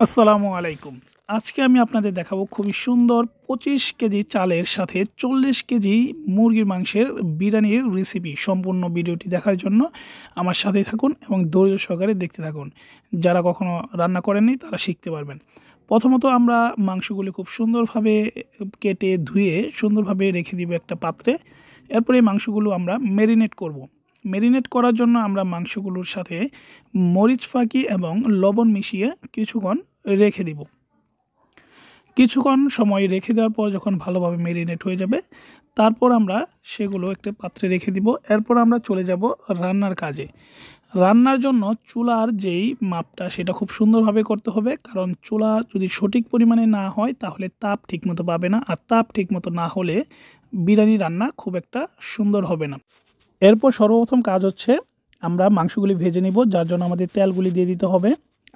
আসসালামু আলাইকুম। আজকে আমি আপনাদের দেখাবো খুবই সুন্দর 25 কেজি চালের সাথে 40 কেজি মুরগির মাংসের বিরিয়ানির রেসিপি। সম্পূর্ণ ভিডিওটি দেখার জন্য আমার সাথেই থাকুন এবং ধৈর্য সহকারে দেখতে থাকুন। যারা কখনো রান্না করেননি তারা শিখতে পারবেন। প্রথমত আমরা মাংসগুলি খুব সুন্দরভাবে কেটে ধুয়ে সুন্দরভাবে রেখে দিব একটা পাত্রে। এরপরে এই মাংসগুলো আমরা ম্যারিনেট করব। ম্যারিনেট করার জন্য আমরা মাংসগুলোর সাথে মরিচ ফাঁকি এবং লবণ মিশিয়ে কিছুক্ষণ রেখে দিব। কিছুক্ষণ সময় রেখে দেওয়ার পর যখন ভালোভাবে ম্যারিনেট হয়ে যাবে তারপর আমরা সেগুলো একটা পাত্রে রেখে দিব। এরপর আমরা চলে যাব রান্নার কাজে। রান্নার জন্য চুলার যেই মাপটা সেটা খুব সুন্দরভাবে করতে হবে, কারণ চুলা যদি সঠিক পরিমাণে না হয় তাহলে তাপ ঠিকমতো পাবে না, আর তাপ ঠিকমতো না হলে বিরিয়ানি রান্না খুব একটা সুন্দর হবে না। এরপর সর্বপ্রথম কাজ হচ্ছে আমরা মাংসগুলি ভেজে নিব, যার জন্য আমাদের তেলগুলি দিয়ে দিতে হবে।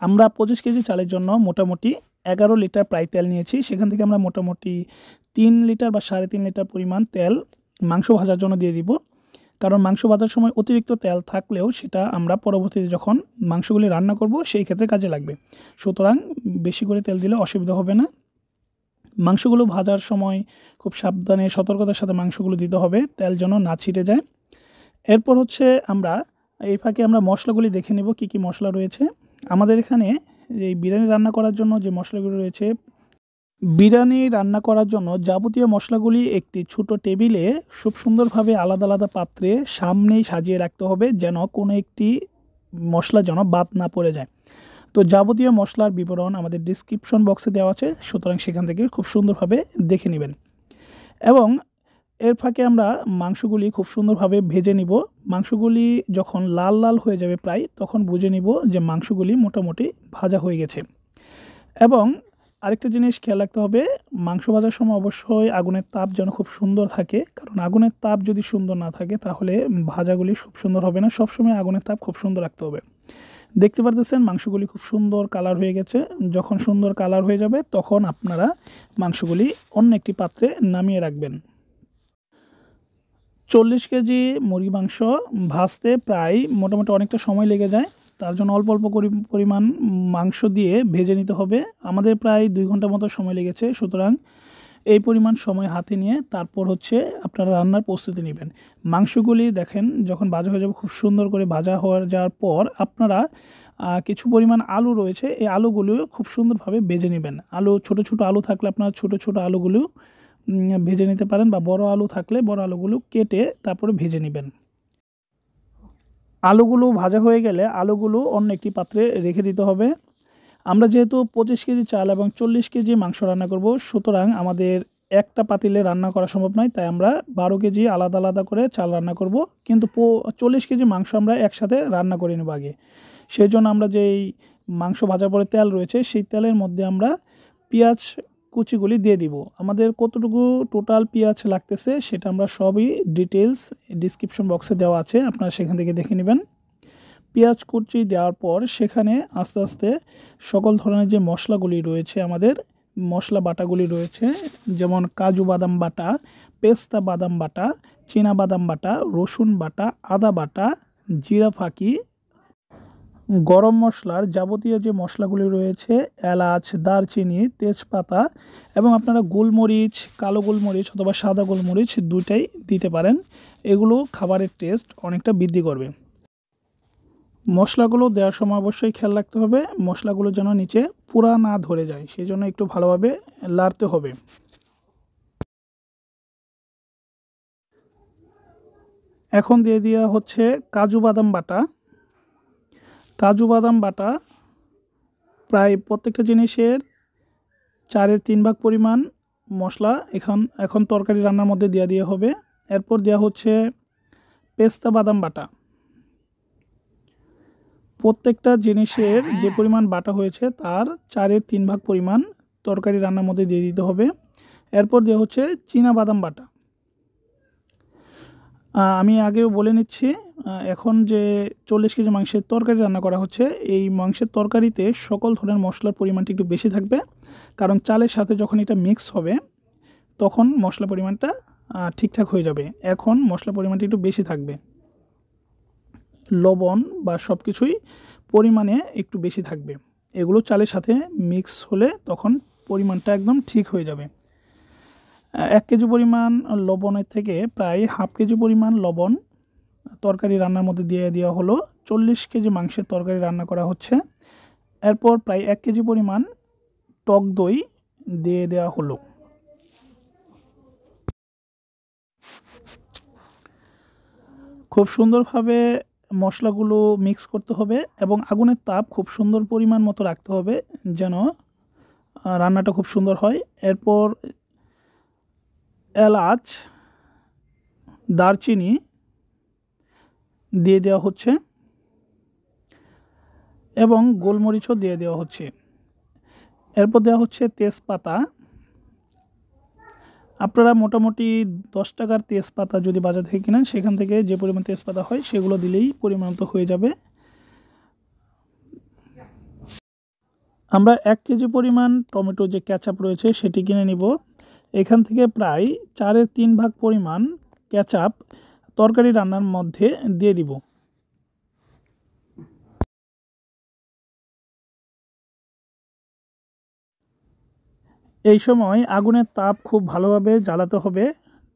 আমরা 25 কেজি চালের জন্য মোটামুটি 11 লিটার প্রায় তেল নিয়েছি। সেখান থেকে আমরা মোটামুটি 3 লিটার বা 3.5 লিটার পরিমাণ তেল মাংস ভাজার জন্য দিয়ে দিব। কারণ মাংস ভাজার সময় অতিরিক্ত তেল থাকলেও সেটা আমরা পরবর্তীতে যখন মাংসগুলি রান্না করব সেই ক্ষেত্রে কাজে লাগবে। সুতরাং বেশি করে তেল দিলে অসুবিধা হবে না। মাংসগুলো ভাজার সময় খুব সাবধানে সতর্কতার সাথে মাংসগুলো দিতে হবে, তেল যেন না ছিটে যায়। এরপর হচ্ছে আমরা এই ফাঁকে আমরা মশলাগুলি দেখে নেব কী কী মশলা রয়েছে আমাদের এখানে। এই বিরিয়ানি রান্না করার জন্য যে মশলাগুলি রয়েছে, বিরিয়ানি রান্না করার জন্য যাবতীয় মশলাগুলি একটি ছোট টেবিলে খুব সুন্দরভাবে আলাদা আলাদা পাত্রে সামনেই সাজিয়ে রাখতে হবে, যেন কোনো একটি মশলা যেন বাদ না পড়ে যায়। তো যাবতীয় মশলার বিবরণ আমাদের ডিসক্রিপশন বক্সে দেওয়া আছে, সুতরাং সেখান থেকে খুব সুন্দরভাবে দেখে নেবেন। এবং এর ফাঁকে আমরা মাংসগুলি খুব সুন্দরভাবে ভেজে নিব। মাংসগুলি যখন লাল লাল হয়ে যাবে প্রায়, তখন বুঝে নিব যে মাংসগুলি মোটামুটি ভাজা হয়ে গেছে। এবং আরেকটা জিনিস খেয়াল রাখতে হবে, মাংস ভাজার সময় অবশ্যই আগুনের তাপ যেন খুব সুন্দর থাকে, কারণ আগুনের তাপ যদি সুন্দর না থাকে তাহলে ভাজাগুলি খুব সুন্দর হবে না। সবসময় আগুনের তাপ খুব সুন্দর রাখতে হবে। দেখতে পারতেছেন মাংসগুলি খুব সুন্দর কালার হয়ে গেছে। যখন সুন্দর কালার হয়ে যাবে তখন আপনারা মাংসগুলি অন্য একটি পাত্রে নামিয়ে রাখবেন। 40 কেজি মুরগি মাংস ভাজতে প্রায় মোটামুটি অনেকটা সময় লেগে যায়। তার জন্য অল্প অল্প পরিমাণ মাংস দিয়ে ভেজে নিতে হবে। আমাদের প্রায় 2 ঘন্টা মতো সময় লেগেছে। সুতরাং এই পরিমাণ সময় হাতে নিয়ে তারপর হচ্ছে আপনারা রান্নার প্রস্তুতি নেবেন। মাংসগুলি দেখেন যখন ভাজা হয়ে যাবে, খুব সুন্দর করে ভাজা হয়ে যাওয়ার পর আপনারা কিছু পরিমাণ আলু রয়েছে, এই আলুগুলিও খুব সুন্দরভাবে ভেজে নেবেন। আলু ছোট ছোট আলু থাকলে আপনারা ছোট ছোট আলুগুলো ভেজে নিতে পারেন, বা বড় আলু থাকলে বড় আলুগুলো কেটে তারপরে ভেজে নেবেন। আলুগুলো ভাজা হয়ে গেলে আলুগুলো অন্য একটি পাত্রে রেখে দিতে হবে। আমরা যেহেতু 25 কেজি চাল এবং 40 কেজি মাংস রান্না করব, সুতরাং আমাদের একটা পাতিলে রান্না করা সম্ভব নয়, তাই আমরা 12 কেজি আলাদা আলাদা করে চাল রান্না করব। কিন্তু 40 কেজি মাংস আমরা একসাথে রান্না করে নেব আগে। সেই জন্য আমরা যেই মাংস ভাজার পরে তেল রয়েছে সেই তেলের মধ্যে আমরা পেঁয়াজ কুচিগুলি দিয়ে দিব। আমাদের কতটুকু টোটাল পেঁয়াজ লাগতেছে সেটা আমরা সবই ডিটেলস ডিসক্রিপশন বক্সে দেওয়া আছে, আপনারা সেখান থেকে দেখে নেবেন। পেঁয়াজ কুচি দেওয়ার পর সেখানে আস্তে আস্তে সকল ধরনের যে মশলাগুলি রয়েছে, আমাদের মশলা বাটাগুলি রয়েছে, যেমন কাজু বাদাম বাটা, পেস্তা বাদাম বাটা, চীনা বাদাম বাটা, রসুন বাটা, আদা বাটা, জিরা ফাঁকি, গরম মশলার যাবতীয় যে মশলাগুলি রয়েছে, এলাচ, দারচিনি, তেজপাতা, এবং আপনারা গোলমরিচ, কালো গোলমরিচ অথবা সাদা গোলমরিচ দুইটাই দিতে পারেন। এগুলো খাবারের টেস্ট অনেকটা বৃদ্ধি করবে। মশলাগুলো দেওয়ার সময় অবশ্যই খেয়াল রাখতে হবে মশলাগুলো যেন নিচে পুরা না ধরে যায়, সেই জন্য একটু ভালোভাবে লাড়তে হবে। এখন দিয়ে দেওয়া হচ্ছে কাজু বাদাম বাটা। কাজু বাদাম বাটা প্রায় প্রত্যেকটা জিনিসের 4/3 ভাগ পরিমাণ মশলা এখন তরকারি রান্নার মধ্যে দেওয়া হবে। এরপর দেওয়া হচ্ছে পেস্তা বাদাম বাটা। প্রত্যেকটা জিনিসের যে পরিমাণ বাটা হয়েছে তার 4/3 ভাগ পরিমাণ তরকারি রান্নার মধ্যে দিয়ে দিতে হবে। এরপর দেওয়া হচ্ছে চীনা বাদাম বাটা। আমি আগেও বলে নিচ্ছি, এখন যে 40 কেজি মাংসের তরকারি রান্না করা হচ্ছে, এই মাংসের তরকারিতে সকল ধরনের মশলার পরিমাণটা একটু বেশি থাকবে, কারণ চালের সাথে যখন এটা মিক্স হবে তখন মশলা পরিমাণটা ঠিকঠাক হয়ে যাবে। এখন মশলা পরিমাণটা একটু বেশি থাকবে, লবণ বা সব কিছুই পরিমাণে একটু বেশি থাকবে। এগুলো চালের সাথে মিক্স হলে তখন পরিমাণটা একদম ঠিক হয়ে যাবে। 1 কেজি পরিমাণ লবণের থেকে প্রায় হাফ কেজি পরিমাণ লবণ তরকারি রান্নার মধ্যে দিয়ে দেওয়া হলো। 40 কেজি মাংসের তরকারি রান্না করা হচ্ছে। এরপর প্রায় 1 কেজি পরিমাণ টক দই দিয়ে দেওয়া হলো। খুব সুন্দরভাবে মশলাগুলো মিক্স করতে হবে এবং আগুনের তাপ খুব সুন্দর পরিমাণ মতো রাখতে হবে যেন রান্নাটা খুব সুন্দর হয়। এরপর এলাচ, দারচিনি দিয়ে দেওয়া হচ্ছে এবং গোলমরিচও দিয়ে দেওয়া হচ্ছে। এরপর দেওয়া হচ্ছে তেজপাতা। আপনারা মোটামুটি 10 টাকার তেজপাতা যদি বাজার থেকে কিনেন সেখান থেকে যে পরিমাণ তেজপাতা হয় সেগুলো দিলেই পরিমাণ মতো হয়ে যাবে। আমরা 1 কেজি পরিমাণ টমেটো যে কেচাপ রয়েছে সেটি কিনে নিব। এখান থেকে প্রায় 4-এর 3 ভাগ পরিমাণ কেচাপ তরকারি রান্নার মধ্যে দিয়ে দিব। এই সময় আগুনের তাপ খুব ভালোভাবে জ্বালাতে হবে,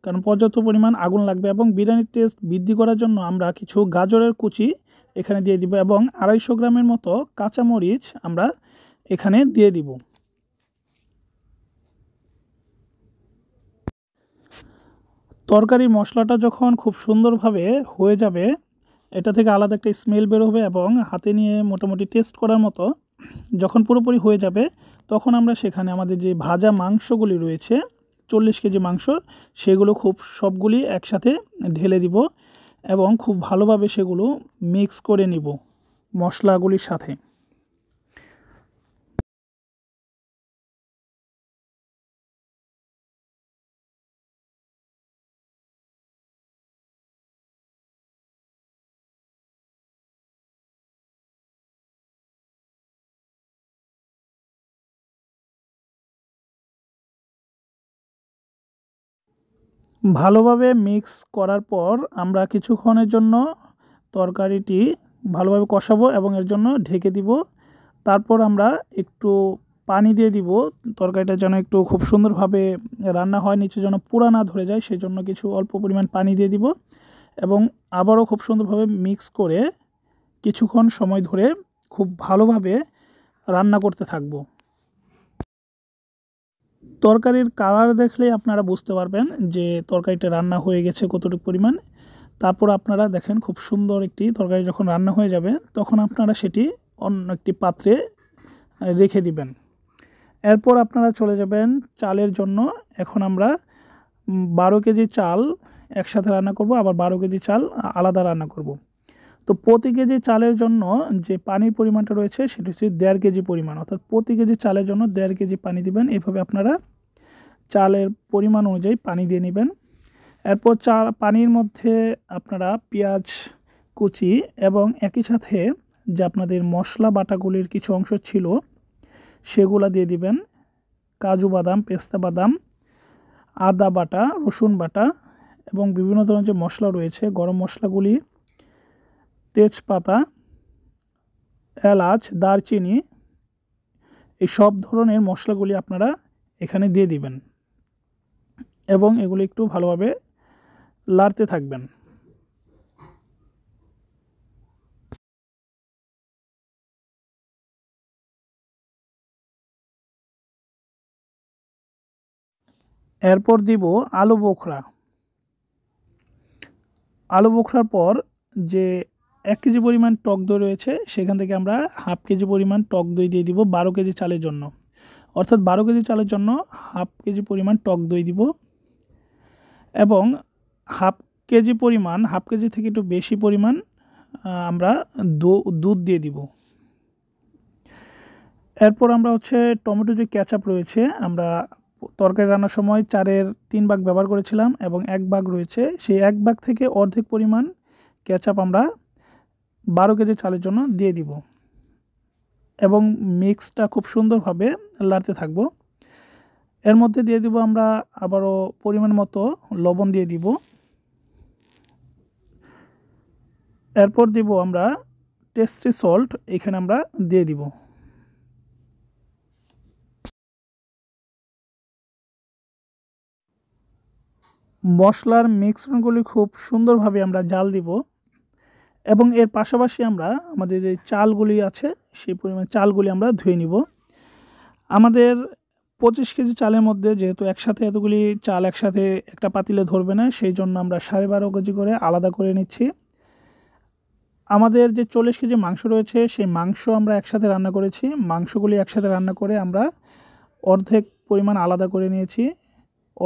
কারণ পর্যাপ্ত পরিমাণ আগুন লাগবে এবং বিরিয়ানির টেস্ট বৃদ্ধি করার জন্য আমরা কিছু গাজরের কুচি এখানে দিয়ে দিব এবং 250 গ্রামের মতো কাঁচামরিচ আমরা এখানে দিয়ে দিব। তরকারির মশলাটা যখন খুব সুন্দরভাবে হয়ে যাবে, এটা থেকে আলাদা একটা স্মেল বের হবে এবং হাতে নিয়ে মোটামুটি টেস্ট করার মতো যখন পুরোপুরি হয়ে যাবে, তখন আমরা সেখানে আমাদের যে ভাজা মাংসগুলি রয়েছে 40 কেজি মাংস, সেগুলো খুব সবগুলি একসাথে ঢেলে দিব এবং খুব ভালোভাবে সেগুলো মিক্স করে নিব মশলাগুলির সাথে। ভালোভাবে মিক্স করার পর আমরা কিছুক্ষণের জন্য তরকারিটি ভালোভাবে কষাবো এবং এর জন্য ঢেকে দিব। তারপর আমরা একটু পানি দিয়ে দিব, তরকারিটা যেন একটু খুব সুন্দরভাবে রান্না হয়, নিচে যেন পুড়া না ধরে যায়, সেই জন্য কিছু অল্প পরিমাণ পানি দিয়ে দিব এবং আবারও খুব সুন্দরভাবে মিক্স করে কিছুক্ষণ সময় ধরে খুব ভালোভাবে রান্না করতে থাকবো। তরকারির কালার দেখলে আপনারা বুঝতে পারবেন যে তরকারিটা রান্না হয়ে গেছে কতটুকু পরিমাণ। তারপর আপনারা দেখেন খুব সুন্দর একটি তরকারি যখন রান্না হয়ে যাবে তখন আপনারা সেটি অন্য একটি পাত্রে রেখে দিবেন। এরপর আপনারা চলে যাবেন চালের জন্য। এখন আমরা 12 কেজি চাল একসাথে রান্না করব, আবার 12 কেজি চাল আলাদা রান্না করব। তো প্রতি কেজি চালের জন্য যে পানির পরিমাণটা রয়েছে সেটা হচ্ছে 1.5 কেজি পরিমাণ, অর্থাৎ প্রতি কেজি চালের জন্য 1.5 কেজি পানি দিবেন। এভাবে আপনারা চালের পরিমাণ অনুযায়ী পানি দিয়ে নেবেন। এরপর পানির মধ্যে আপনারা পেঁয়াজ কুচি এবং একই সাথে যে আপনাদের মশলা বাটাগুলির কিছু অংশ ছিল সেগুলা দিয়ে দিবেন। কাজু বাদাম, পেস্তা বাদাম, আদা বাটা, রসুন বাটা এবং বিভিন্ন ধরনের যে মশলা রয়েছে, গরম মশলাগুলি, তেজপাতা, এলাচ, দারচিনি, এই সব ধরনের মশলাগুলি আপনারা এখানে দিয়ে দিবেন এবং এগুলি একটু ভালোভাবে লাড়তে থাকবেন। এরপর দিব আলু বোখরা। আলু বোখরার পর যে 1 কেজি পরিমাণ টক দই রয়েছে সেখান থেকে আমরা হাফ কেজি পরিমাণ টক দই দিয়ে দিব 12 কেজি চালের জন্য, অর্থাৎ 12 কেজি চালের জন্য হাফ কেজি পরিমাণ টক দই দিব এবং হাফ কেজি থেকে একটু বেশি পরিমাণ আমরা দুধ দিয়ে দিব। এরপর আমরা টমেটো যে কেচাপ রয়েছে, আমরা তরকারি রান্নার সময় 4-এর 3 ভাগ ব্যবহার করেছিলাম এবং 1 ভাগ রয়েছে, সেই 1 ভাগ থেকে অর্ধেক পরিমাণ কেচাপ আমরা 12 কেজি চালের জন্য দিয়ে দিব এবং মিক্সটা খুব সুন্দরভাবে লাড়তে থাকবো। এর মধ্যে দিয়ে দিব আমরা আবারও পরিমাণ মতো লবণ দিয়ে দিব। এরপর দিব আমরা টেস্টি সল্ট, এখানে আমরা দিয়ে দিব। মশলার মিশ্রণগুলি খুব সুন্দরভাবে আমরা জাল দিব এবং এর পাশাপাশি আমরা আমাদের যে চালগুলি আছে সেই পরিমাণ চালগুলি আমরা ধুয়ে নিব। আমাদের 25 কেজি চালের মধ্যে যেহেতু একসাথে এতগুলি চাল একসাথে একটা পাতিলে ধরবে না, সেই জন্য আমরা 12.5 কেজি করে আলাদা করে নিচ্ছি। আমাদের যে 40 কেজি মাংস রয়েছে সেই মাংস আমরা একসাথে রান্না করেছি। মাংসগুলি একসাথে রান্না করে আমরা অর্ধেক পরিমাণ আলাদা করে নিয়েছি।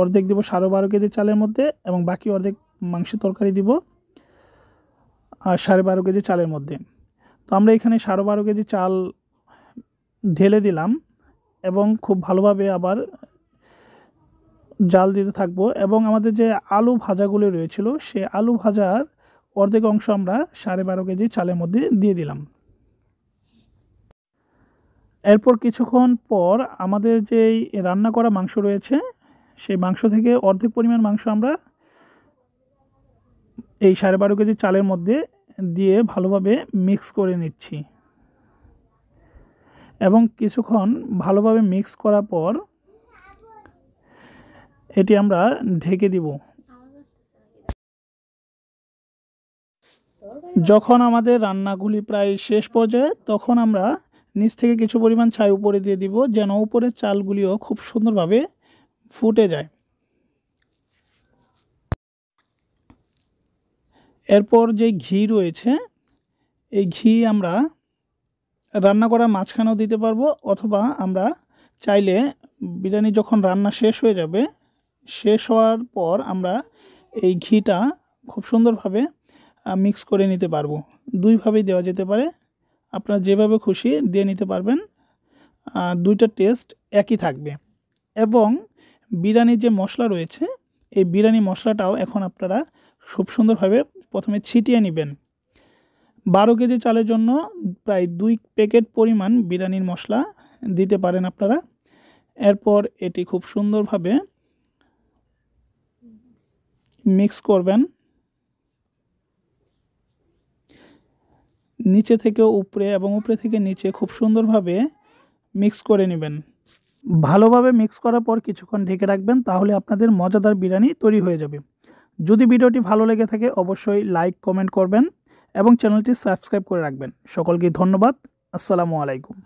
অর্ধেক দিব 12.5 কেজি চালের মধ্যে এবং বাকি অর্ধেক মাংসের তরকারি দিব আর 12.5 কেজি চালের মধ্যে। তো আমরা এখানে 12.5 কেজি চাল ঢেলে দিলাম এবং খুব ভালোভাবে আবার জাল দিতে থাকবো এবং আমাদের যে আলু ভাজাগুলো রয়েছিল সেই আলু ভাজার অর্ধেক অংশ আমরা 12.5 কেজি চালের মধ্যে দিয়ে দিলাম। এরপর কিছুক্ষণ পর আমাদের যেই রান্না করা মাংস রয়েছে সেই মাংস থেকে অর্ধেক পরিমাণ মাংস আমরা এই 12.5 কেজি চালের মধ্যে দিয়ে ভালোভাবে মিক্স করে নিচ্ছি এবং কিছুক্ষণ ভালোভাবে মিক্স করার পর এটি আমরা ঢেকে দিব। যখন আমাদের রান্নাগুলি প্রায় শেষ পর্যায়ে তখন আমরা নিচ থেকে কিছু পরিমাণ ছাই উপরে দিয়ে দিব যেন উপরের চালগুলিও খুব সুন্দরভাবে ফুটে যায়। এরপর যে ঘি রয়েছে এই ঘি আমরা রান্না করার মাঝখানেও দিতে পারবো অথবা আমরা চাইলে বিরিয়ানি যখন রান্না শেষ হয়ে যাবে শেষ হওয়ার পর আমরা এই ঘিটা খুব সুন্দরভাবে মিক্স করে নিতে পারবো। দুইভাবেই দেওয়া যেতে পারে, আপনারা যেভাবে খুশি দিয়ে নিতে পারবেন, দুইটা টেস্ট একই থাকবে। এবং বিরিয়ানির যে মশলা রয়েছে এই বিরিয়ানি মশলাটাও এখন আপনারা খুব সুন্দরভাবে প্রথমে ছিটিয়ে নেবেন। 12 কেজি চালের জন্য প্রায় 2 প্যাকেট পরিমাণ বিরিয়ানির মশলা দিতে পারেন আপনারা। এরপর এটি খুব সুন্দরভাবে মিক্স করবেন, নিচে থেকে উপরে এবং উপরে থেকে নিচে খুব সুন্দরভাবে মিক্স করে নেবেন। ভালোভাবে মিক্স করার পর কিছুক্ষণ ঢেকে রাখবেন, তাহলে আপনাদের মজাদার বিরিয়ানি তৈরি হয়ে যাবে। যদি ভিডিওটি ভালো লেগে থাকে অবশ্যই লাইক কমেন্ট করবেন এবং চ্যানেলটি সাবস্ক্রাইব করে রাখবেন। সকলকে ধন্যবাদ। আসসালামু আলাইকুম।